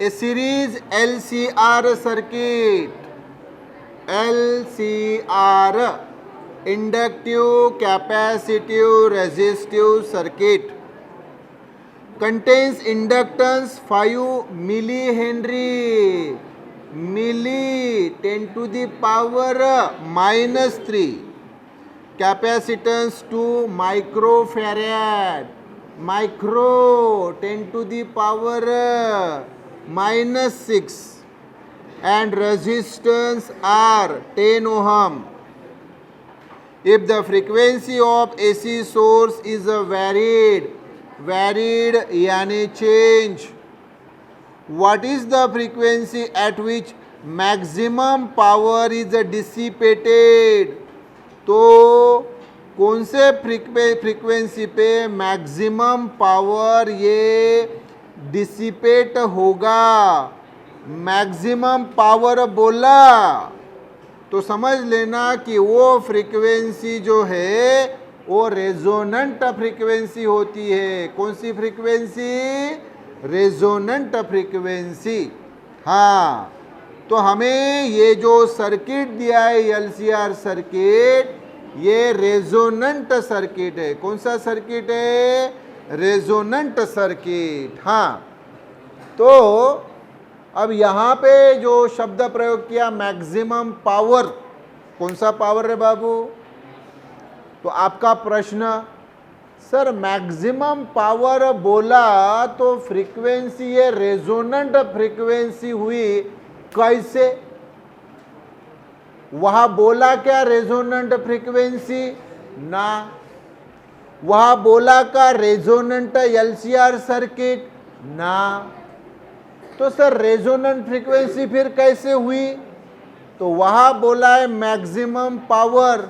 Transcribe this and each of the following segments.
A series LCR circuit, LCR, inductive, capacitive, resistive circuit, contains inductance 5 millihenry, milli 10 to the power minus 3, capacitance 2 microfarad, micro 10 to the power minus 6, and resistance R 10 ohm. If the frequency of AC source is varied यानी change, what is the frequency at which maximum power is dissipated? तो कौन से frequency पे maximum power ये dissipate होगा? Maximum power बोला तो समझ लेना कि वो फ्रीक्वेंसी जो है वो रेजोनेंट फ्रीक्वेंसी होती है। कौन सी फ्रीक्वेंसी? Resonant frequency. हाँ, तो हमें ये जो सर्किट दिया है एलसीआर सर्किट, ये रेजोनेंट सर्किट है। कौन सा सर्किट है? Resonant circuit. हाँ, तो अब यहाँ पे जो शब्द प्रयोग किया मैक्सिमम पावर, कौन सा पावर है बाबू? तो आपका प्रश्न, सर मैक्सिमम पावर बोला तो फ्रीक्वेंसी ये रेजोनेंट फ्रीक्वेंसी हुई कैसे? वहां बोला क्या रेजोनेंट फ्रीक्वेंसी? ना, वहां बोला का रेजोनेंट एलसीआर सर्किट? ना। तो सर रेजोनेंट फ्रीक्वेंसी फिर कैसे हुई? तो वहां बोला है मैक्सिमम पावर।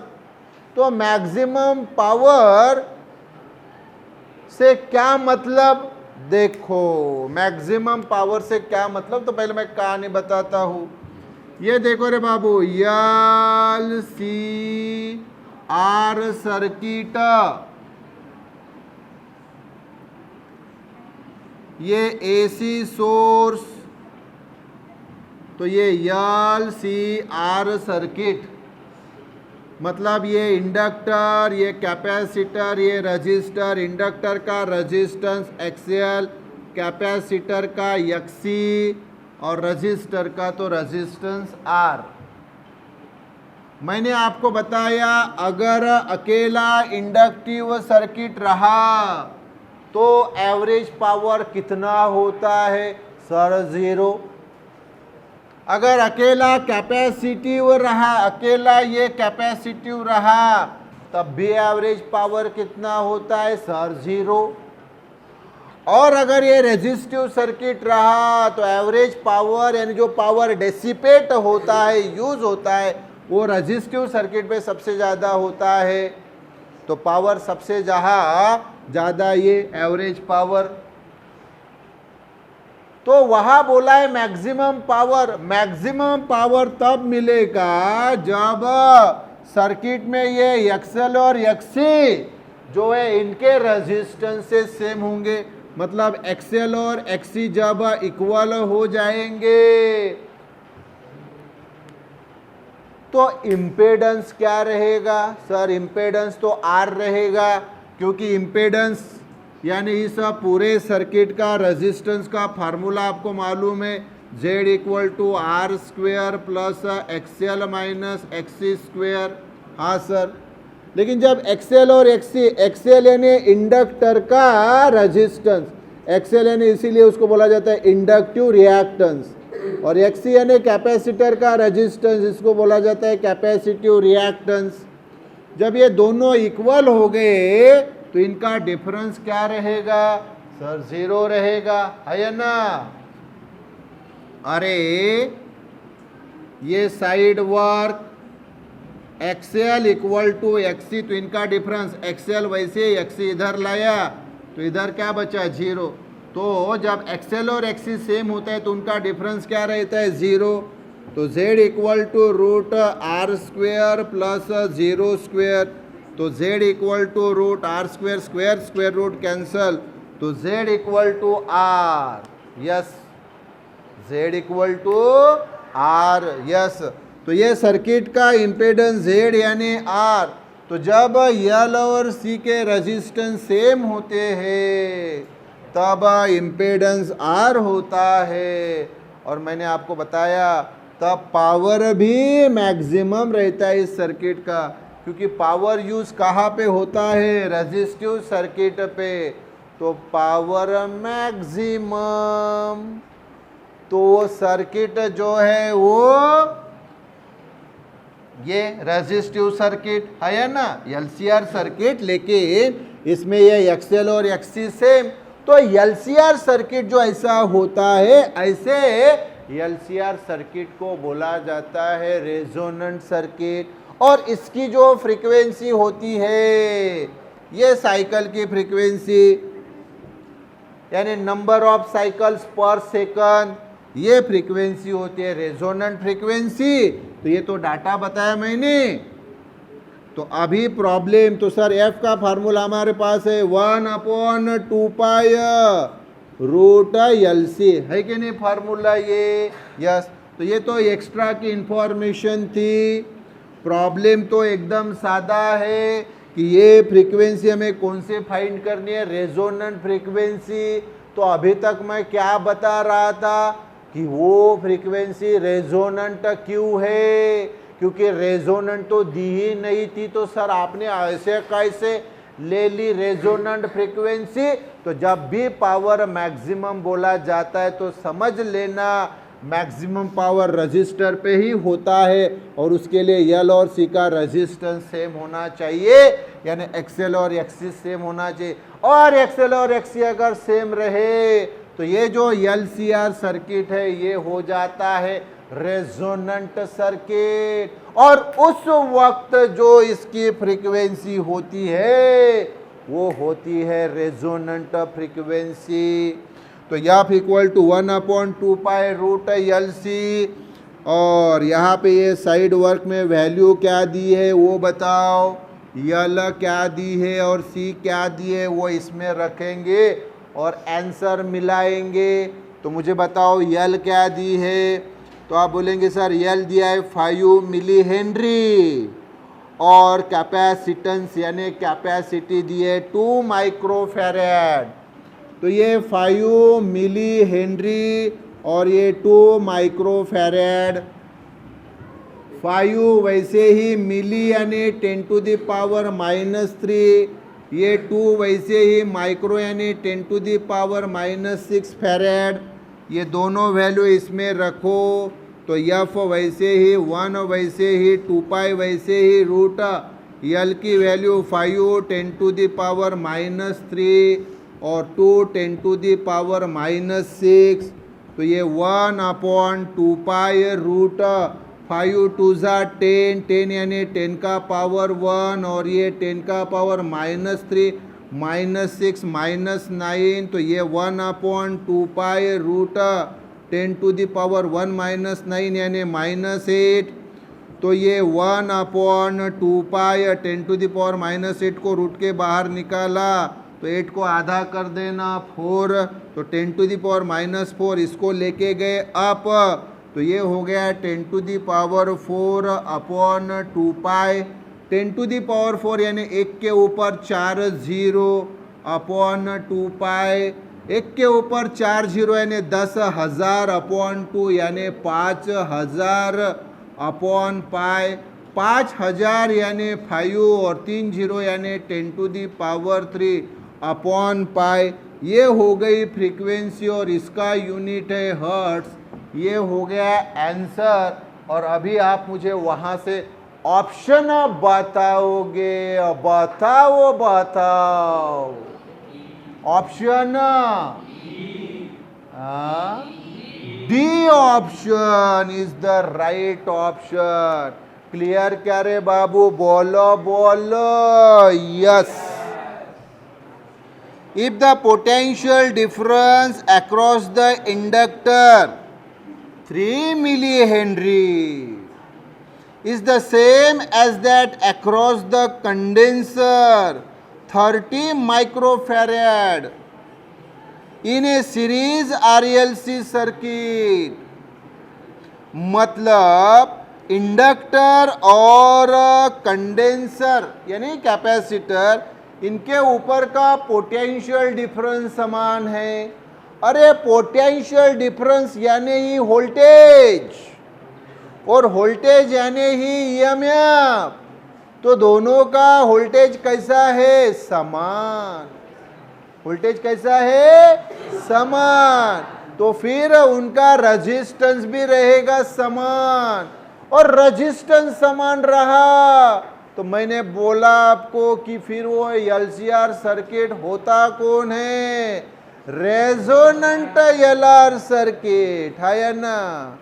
तो मैक्सिमम पावर से क्या मतलब? देखो मैक्सिमम पावर से क्या मतलब, तो पहले मैं कहानी बताता हूं। ये देखो रे बाबू, एल सी आर सर्किट, ये एसी सोर्स, तो ये एल सी आर सर्किट मतलब ये इंडक्टर, ये कैपेसिटर, ये रजिस्टर। इंडक्टर का रजिस्टेंस एक्सएल, कैपेसिटर का एक्सी और रजिस्टर का तो रेजिस्टेंस आर। मैंने आपको बताया अगर अकेला इंडक्टिव सर्किट रहा तो एवरेज पावर कितना होता है? सर 0। अगर अकेला कैपेसिटिव रहा, अकेला ये कैपेसिटिव रहा, तब भी एवरेज पावर कितना होता है? सर 0। और अगर ये रेजिस्टिव सर्किट रहा तो एवरेज पावर यानी जो पावर डेसिपेट होता है, यूज होता है, वो रेजिस्टिव सर्किट पे सबसे ज़्यादा होता है। तो पावर सबसे ज़्यादा ये एवरेज पावर। तो वहां बोला है मैक्सिमम पावर। मैक्सिमम पावर तब मिलेगा जब सर्किट में ये एक्सएल और एक्सी जो है इनके रेजिस्टेंस से सेम होंगे। मतलब एक्सएल और एक्सी जब इक्वल हो जाएंगे तो इम्पेडेंस क्या रहेगा? सर इम्पेडेंस तो आर रहेगा, क्योंकि इम्पेडेंस यानी इस पूरे सर्किट का रेजिस्टेंस का फार्मूला आपको मालूम है, Z equal to R square plus XL minus XC square. हाँ सर, लेकिन जब एक्सएल और एक्सी, एक्सएल यानी इंडक्टर का रेजिस्टेंस, एक्सएल यानी इसीलिए उसको बोला जाता है इंडक्टिव रिएक्टेंस, और एक्सी यानी कैपेसिटर का रेजिस्टेंस, इसको बोला जाता है कैपेसिटिव रिएक्टेंस। जब ये दोनों इक्वल हो गए तो इनका डिफरेंस क्या रहेगा? सर 0 रहेगा, है ना? अरे ये side work XL equal to XC, तो इनका डिफरेंस एक्सएल वैसे एक्सी इधर लाया तो इधर क्या बचा? 0। तो जब एक्सएल और एक्सी सेम होता है तो उनका डिफरेंस क्या रहता है? 0। तो Z equal to root R square plus 0 square, तो Z equal to root R square, square square root cancel, तो Z equal to R. Yes, Z equal to R, yes. तो ये सर्किट का इम्पेडेंस Z यानी R। तो जब L और C के रेजिस्टेंस सेम होते हैं तब इम्पेडेंस R होता है। और मैंने आपको बताया तब पावर भी मैक्सिमम रहता है इस सर्किट का, क्योंकि पावर यूज कहाँ पे होता है? रेजिस्टिव सर्किट पे। तो पावर मैक्सिमम, तो वो सर्किट जो है वो ये रेजिस्टिव सर्किट है ना, एलसीआर सर्किट, लेकिन इसमें ये एक्सएल और एक्ससी सेम। तो एलसीआर सर्किट जो ऐसा होता है, ऐसे एलसीआर सर्किट को बोला जाता है रेजोनेंट सर्किट। और इसकी जो फ्रीक्वेंसी होती है, ये साइकिल की फ्रीक्वेंसी यानी नंबर ऑफ साइकिल्स पर सेकंड, ये फ्रीक्वेंसी होती है रेजोनेंट फ्रीक्वेंसी। तो ये तो डाटा बताया मैंने। तो अभी प्रॉब्लम, तो सर एफ का फार्मूला हमारे पास है 1/2π रूट LC, है कि नहीं फार्मूला ये? यस। तो ये तो एक्स्ट्रा की इंफॉर्मेशन थी। प्रॉब्लम तो एकदम सादा है कि ये फ्रीक्वेंसी हमें कौन से फाइंड करनी है? Resonant frequency. तो अभी तक मैं क्या बता रहा था कि वो फ्रीक्वेंसी रेजोनेंट क्यों है? क्योंकि रेजोनेंट तो दी ही नहीं थी, तो सर आपने ऐसे कैसे ले ली रेजोनेंट फ्रीक्वेंसी? तो जब भी पावर मैक्सिमम बोला जाता है तो समझ लेना मैक्सिमम पावर रजिस्टर पे ही होता है, और उसके लिए एल और सी का रेजिस्टेंस सेम होना चाहिए, यानी एक्सएल और एक्सी सेम होना चाहिए। और एक्सएल और एक्सी अगर सेम रहे तो ये जो एलसीआर सर्किट है ये हो जाता है रेजोनेंट सर्किट। और उस वक्त जो इसकी फ्रीक्वेंसी होती है वो होती है रेजोनेंट फ्रीक्वेंसी। तो F equal to 1/2π root LC। और यहाँ पे ये साइड वर्क में वैल्यू क्या दी है वो बताओ, यल क्या दी है और सी क्या दी है वो इसमें रखेंगे और आंसर मिलाएंगे। तो मुझे बताओ यल क्या दी है? तो आप बोलेंगे सर यल दिया है 5 मिली हेनरी, और कैपेसिटेंस यानी कैपेसिटी दी है 2 माइक्रोफैराड। तो ये 5 मिली हेनरी और ये 2 माइक्रोफैराड। 5 वैसे ही मिली यानी 10⁻⁻3, ये 2 वैसे ही माइक्रो यानी 10⁻⁻6 फैराड। ये दोनों वैल्यू इसमें रखो। तो एफ वैसे ही 1 वैसे ही 2π वैसे ही रूट यल की वैल्यू 5 10⁻⁻3 और 2 10⁻⁻6। तो ये 1/2π रूट 5 2 10, 10 यानी 10 का पावर 1 और ये 10 का पावर -3 -6 -9। तो ये 1/2π रूट 10⁻1 -9 यानी -8। तो ये 1/2π 10⁻8 को रूट के बाहर निकाला तो 8 को आधा कर देना 4, तो 10⁻4 इसको लेके गए अप, तो ये हो गया 10⁻4/2π। 10⁻4 यानी 1 के ऊपर 4 0/2π, 1 के ऊपर 4 0 यानी 10,000/2 यानी 5,000/π। 5,000 यानी 5 और 3 0 यानी 10⁻3/π। ये हो गई फ्रीक्वेंसी और इसका यूनिट है हर्ट्स। ये हो गया आंसर। और अभी आप मुझे वहां से ऑप्शन बताओगे, बताओ option D option is the right option. Clear क्या रे बाबू? बोलो बोलो yes. If the potential difference across the inductor 3 millihenry is the same as that across the condenser 30 microfarad, in A series RLC circuit, मतलब inductor और condenser यानी capacitor, इनके ऊपर का पोटेंशियल डिफरेंस समान है। अरे पोटेंशियल डिफरेंस यानी ही वोल्टेज, और वोल्टेज यानी ही EMF, तो दोनों का वोल्टेज कैसा है? समान। वोल्टेज कैसा है? समान। तो फिर उनका रेजिस्टेंस भी रहेगा समान, और रेजिस्टेंस समान रहा तो मैंने बोला आपको कि फिर वो LCR सर्किट होता कौन है? रेजोनेंट LR सर्किट है ना।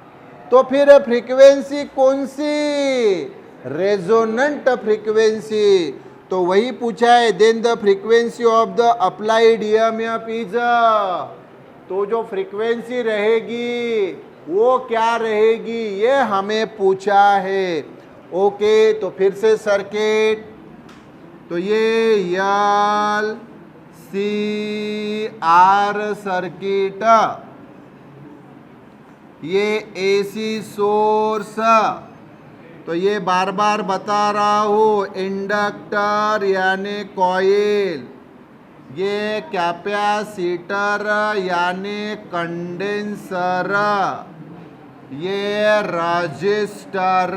तो फिर फ्रीक्वेंसी कौन सी? Resonant frequency. तो वही पूछा है, then the frequency of the applied EMF is, तो जो फ्रीक्वेंसी रहेगी वो क्या रहेगी, ये हमें पूछा है। ओके, तो फिर से सर्किट, तो ये LCR सर्किट, ये AC सोर्स, तो ये बार बार बता रहा हूँ, इंडक्टर यानी कॉइल, ये कैपेसिटर यानी कंडेंसर, ये रजिस्टर।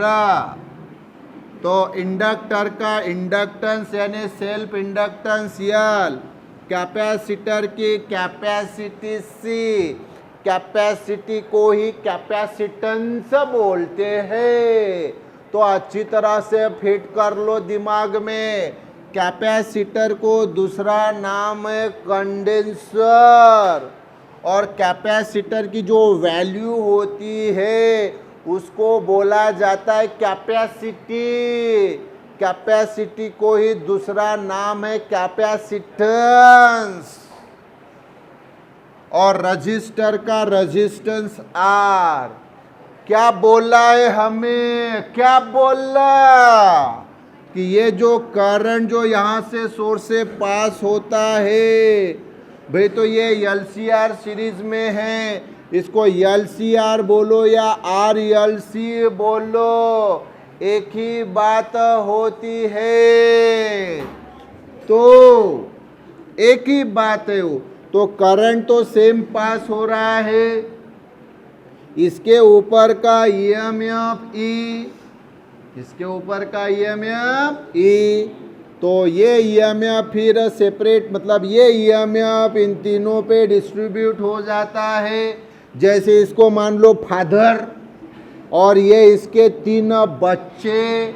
तो इंडक्टर का इंडक्टेंस यानी सेल्फ इंडक्टेंस L, कैपेसिटर की कैपेसिटी C, कैपेसिटी को ही कैपेसिटेंस बोलते हैं। तो अच्छी तरह से फिट कर लो दिमाग में, कैपेसिटर को दूसरा नाम है कंडेंसर, और कैपेसिटर की जो वैल्यू होती है उसको बोला जाता है कैपेसिटी। कैपेसिटी को ही दूसरा नाम है कैपेसिटेंस, और रजिस्टर का रेजिस्टेंस R। क्या बोला है हमें? क्या बोला कि ये जो करंट जो यहाँ से सोर्स से पास होता है भाई, तो ये LCR सीरीज में है, इसको LCR बोलो या RLC बोलो, एक ही बात होती है। तो एक ही बात है वो, तो करंट तो सेम पास हो रहा है, इसके ऊपर का EMF E, इसके ऊपर का EMF E, तो ये EMF फिर सेपरेट, मतलब ये EMF इन तीनों पे डिस्ट्रीब्यूट हो जाता है। जैसे इसको मान लो फादर, और ये इसके 3 बच्चे,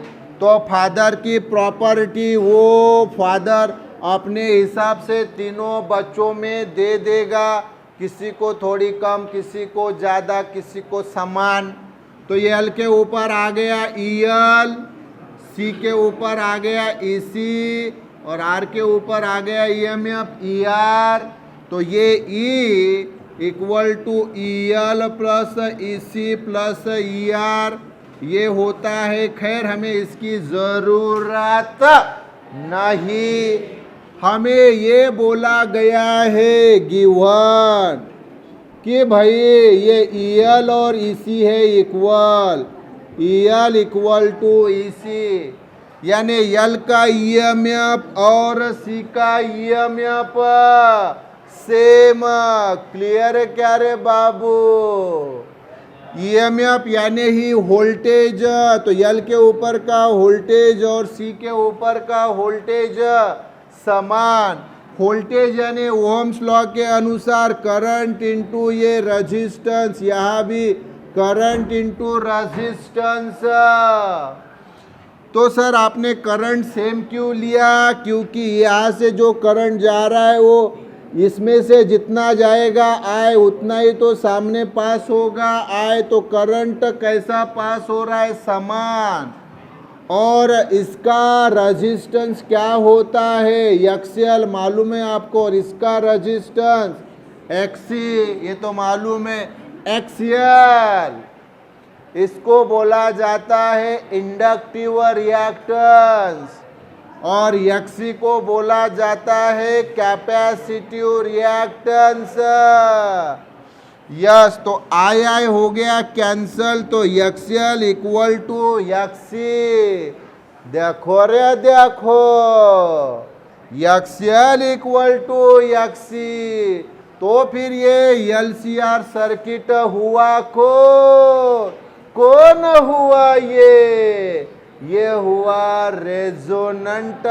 तो फादर की प्रॉपर्टी वो फादर अपने हिसाब से तीनों बच्चों में दे देगा, किसी को थोड़ी कम, किसी को ज़्यादा, किसी को समान। तो ये L के ऊपर आ गया EL, C के ऊपर आ गया EC, और R के ऊपर आ गया EMF ER। तो ये E equal to EL plus EC plus ER, ये होता है। खैर हमें इसकी ज़रूरत नहीं, हमें ये बोला गया है गिवन कि भाई ये EL और EC है equal, EL equal to EC, यानी L का EMF और C का EMF सेम। क्लियर है क्या रे बाबू? EMF यानी ही वोल्टेज, तो L के ऊपर का वोल्टेज और C के ऊपर का वोल्टेज समान। वोल्टेज यानी ओहम्स लॉ के अनुसार करंट इनटू ये रेजिस्टेंस, यहाँ भी करंट इनटू रेजिस्टेंस। तो सर आपने करंट सेम क्यों लिया? क्योंकि यहाँ से जो करंट जा रहा है वो इसमें से जितना जाएगा आए उतना ही तो सामने पास होगा, आए तो करंट कैसा पास हो रहा है? समान। और इसका रेजिस्टेंस क्या होता है? एक्सियल मालूम है आपको, और इसका रेजिस्टेंस एक्सी, ये तो मालूम है एक्सियल। इसको बोला जाता है इंडक्टिव रिएक्टेंस, और Xc को बोला जाता है कैपेसिटिव रिएक्टेंस। यस, तो आई हो गया कैंसल, तो XL इक्वल टू Xc। देखो रे देखो, XL इक्वल टू Xc, तो फिर ये LCR सर्किट हुआ कौन हुआ? ये हुआ रेजोनेंट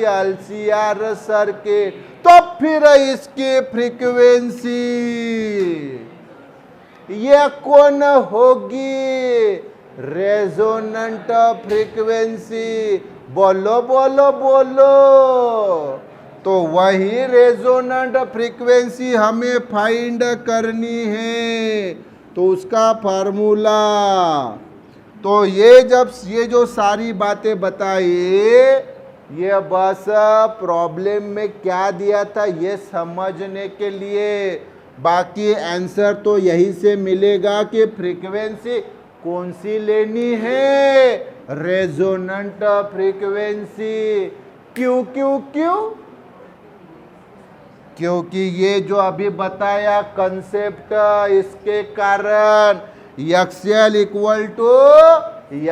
LCR सर्किट। तो फिर इसकी फ्रीक्वेंसी ये कौन होगी? Resonant frequency. बोलो बोलो बोलो। तो वही रेजोनेंट फ्रीक्वेंसी हमें फाइंड करनी है, तो उसका फार्मूला, तो ये जो सारी बातें बताई, ये बस प्रॉब्लम में क्या दिया था ये समझने के लिए। बाकी आंसर तो यही से मिलेगा कि फ्रीक्वेंसी कौन सी लेनी है? Resonant frequency. क्यों क्यों क्यों? क्योंकि ये जो अभी बताया कंसेप्ट, इसके कारण XL इक्वल टू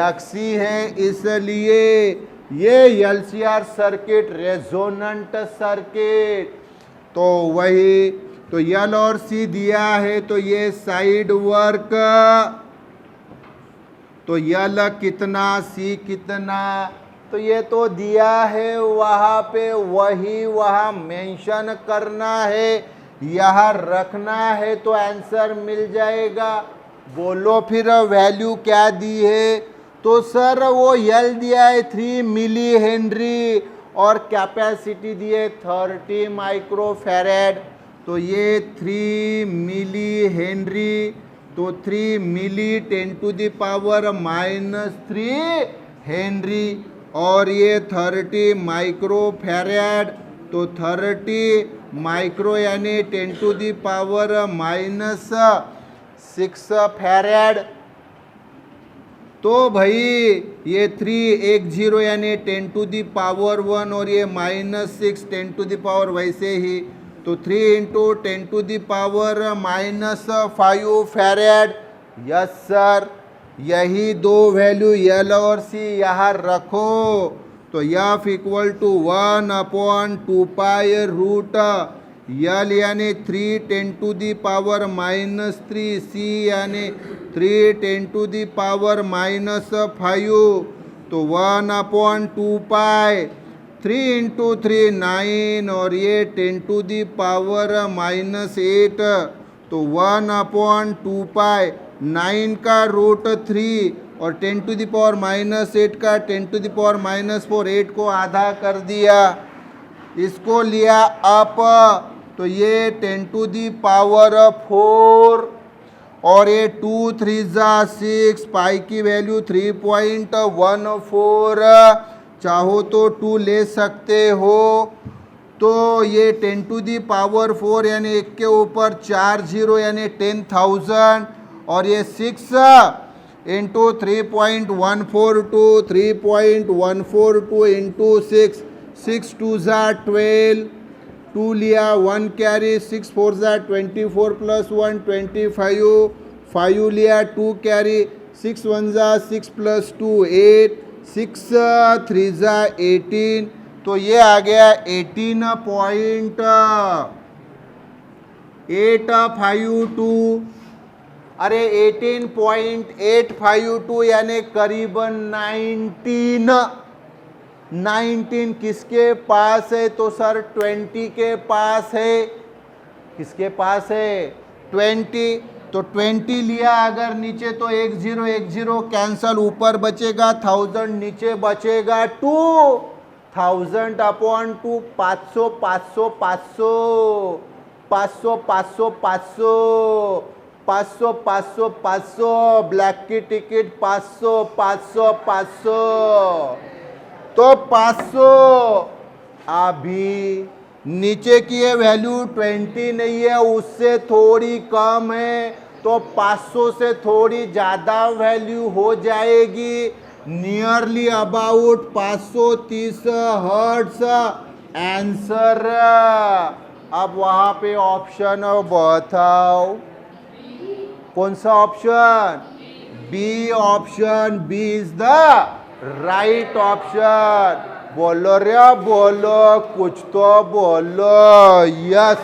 Xc है, इसलिए ये LCR सर्किट रेजोनेंट सर्किट। तो वही, तो L और C दिया है, तो ये साइड वर्क, तो L कितना, C कितना, तो ये तो दिया है वहाँ पे, वही वहाँ मेंशन करना है, यहाँ रखना है, तो आंसर मिल जाएगा। बोलो फिर वैल्यू क्या दी है? तो सर वो L दिया है 3 मिली हेनरी और कैपेसिटी दी है 30 माइक्रोफैरेड। तो ये 3 मिली हेनरी, तो 3 मिली 10⁻³ हेनरी, और ये 30 माइक्रोफैरेड, तो 30 माइक्रो यानी 10⁻⁻6 फैरेड। तो भाई ये 310 यानी 10⁻⁻1 और ये -6 10⁻, वैसे ही, तो 3 × 10⁻⁻5 फैरेड। यस सर, यही दो वैल्यू L और C यहाँ रखो। तो F इक्वल टू 1/2π√, L यानी 3 10⁻⁻3, C यानी 3 10⁻⁻5, तो 1/2π, 3 × 3 9, और ये 10⁻⁻8, तो 1/2π, 9 का √3 और 10⁻⁻8 का 10⁻⁻4, 8 को आधा कर दिया, इसको लिया अप, तो ये 10⁻⁴, और ये 2 3 6, पाई की वैल्यू 3.14, चाहो तो 2 ले सकते हो। तो ये 10⁻⁴ यानी 1 के ऊपर 4 0 यानी 10,000, और ये 6 × 3.142, 3.142 × 6, 6 2 12, 2 लिया, 1 कैरी, 6 4 24 + 1 25, 5 लिया, 2 कैरी, 6 1 6 + 2 8, 6 3 18, तो ये आ गया 18.852। अरे 18.852 यानी करीबन 19 किसके पास है? तो सर 20 के पास है। किसके पास है? 20। तो 20 लिया अगर नीचे, तो 1 0 1 0 कैंसल, ऊपर बचेगा 1000, नीचे बचेगा 2000/2, 500 500 500 500 500 500 500 500, ब्लैक की टिकट 500 500 500, तो 500। अभी नीचे की ये वैल्यू 20 नहीं है, उससे थोड़ी कम है, तो 500 से थोड़ी ज़्यादा वैल्यू हो जाएगी। Nearly about 530 hertz answer. अब वहां पे ऑप्शन बताओ, कौन सा option? B option, B is the right option. बोलो रे बोलो, कुछ तो बोलो। Yes.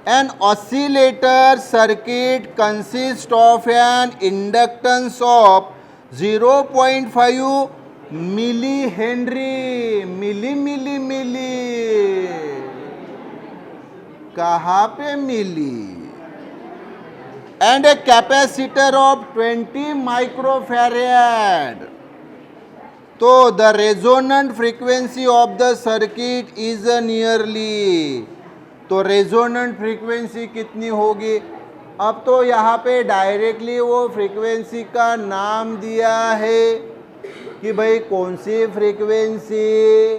An oscillator circuit consists of an inductance of 0.5 millihenry, मिली कहाँ पे मिली, and a capacitor of 20 microfarad. तो the resonant frequency of the circuit is nearly, तो रेजोनेंट फ्रीक्वेंसी कितनी होगी? अब तो यहाँ पे डायरेक्टली वो फ्रीक्वेंसी का नाम दिया है कि भाई कौन सी फ्रीक्वेंसी,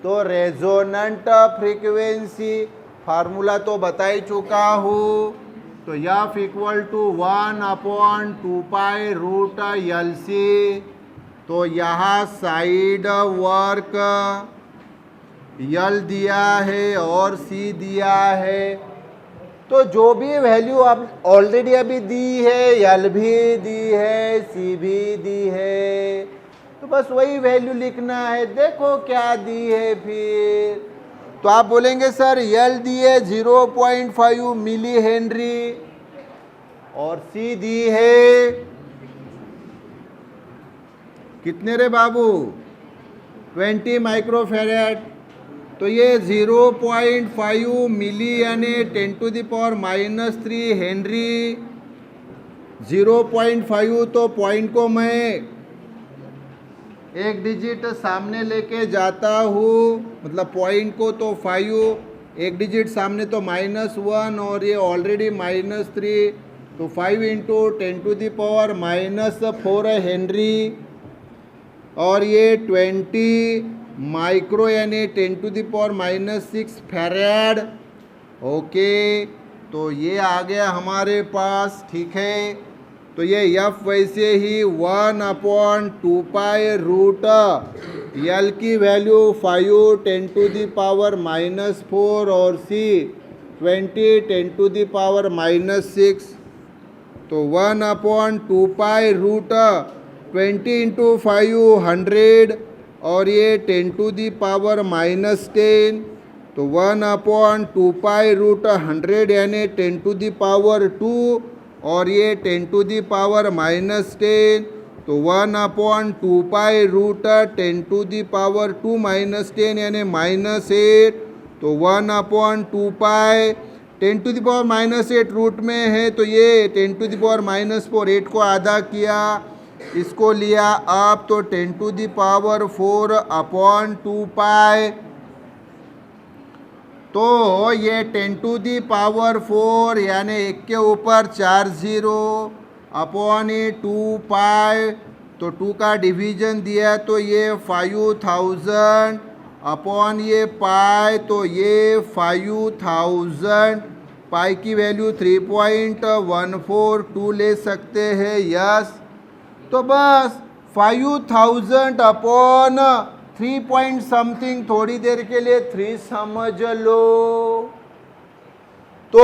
तो रेजोनेंट फ्रीक्वेंसी। फार्मूला तो बता ही चुका हूँ, तो एफ इक्वल टू 1/2π√LC। तो यहाँ साइड वर्क यल दिया है और सी दिया है, तो जो भी वैल्यू आप ऑलरेडी अभी दी है, यल भी दी है, सी भी दी है, तो बस वही वैल्यू लिखना है। देखो क्या दी है फिर, तो आप बोलेंगे सर यल दी है 0.5 मिली हेनरी और सी दी है कितने रे बाबू, 20 माइक्रोफेरेड। तो ये 0.5 मिली यानी 10⁻³ हेनरी। 0.5 तो पॉइंट को मैं एक डिजिट सामने लेके जाता हूँ, मतलब पॉइंट को, तो 5 एक डिजिट सामने तो -1 और ये ऑलरेडी -3, तो 5 × 10⁻⁻4 हेनरी और ये 20 माइक्रो यानी 10⁻⁻6 फैराड। ओके, तो ये आ गया हमारे पास, ठीक है। तो ये एफ वैसे ही 1/2π√L की वैल्यू 5 10⁻⁻4 और सी 20 10⁻⁻6, तो 1/2π√20 × 5 100 और ये 10⁻⁻10, तो 1/2π√100 यानी 10⁻² और ये 10⁻⁻10, तो 1/2π√10⁻² यानी -8, तो 1/2π 10⁻⁻8 रूट में है, तो ये 10⁻⁻4 8 को आधा किया, इसको लिया अब, तो 10⁻⁴/2π, तो ये 10⁻⁴ यानी 1 के ऊपर 4 0 अपॉन ये 2π, तो 2 का डिवीजन दिया, तो ये 5000 अपॉन ये पाई, तो ये 5000 पाई की वैल्यू 3.142 ले सकते हैं। यस, तो बस 5000 अपॉन 3 पॉइंट समथिंग, थोड़ी देर के लिए 3 समझ लो। तो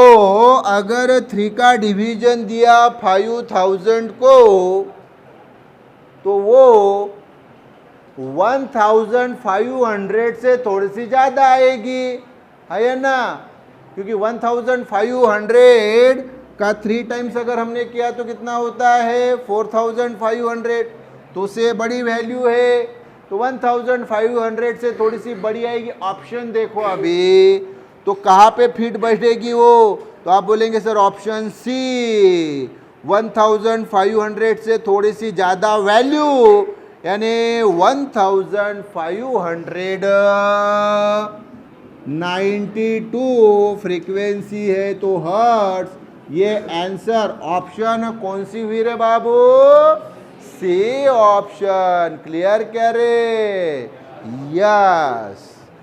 अगर 3 का डिवीजन दिया 5000 को, तो वो 1500 से थोड़ी सी ज़्यादा आएगी, है ना, क्योंकि 1500 का 3 टाइम्स अगर हमने किया तो कितना होता है 4500, तो उससे बड़ी वैल्यू है, तो 1500 से थोड़ी सी बड़ी आएगी। ऑप्शन देखो अभी, तो कहाँ पे फिट बैठेगी वो, तो आप बोलेंगे सर ऑप्शन सी 1500 से थोड़ी सी ज़्यादा वैल्यू यानी 1592 फ्रीक्वेंसी है, तो हर्ट्ज। ये आंसर ऑप्शन कौन सी हुई रे बाबू, सी ऑप्शन। क्लियर क्या रे? यस।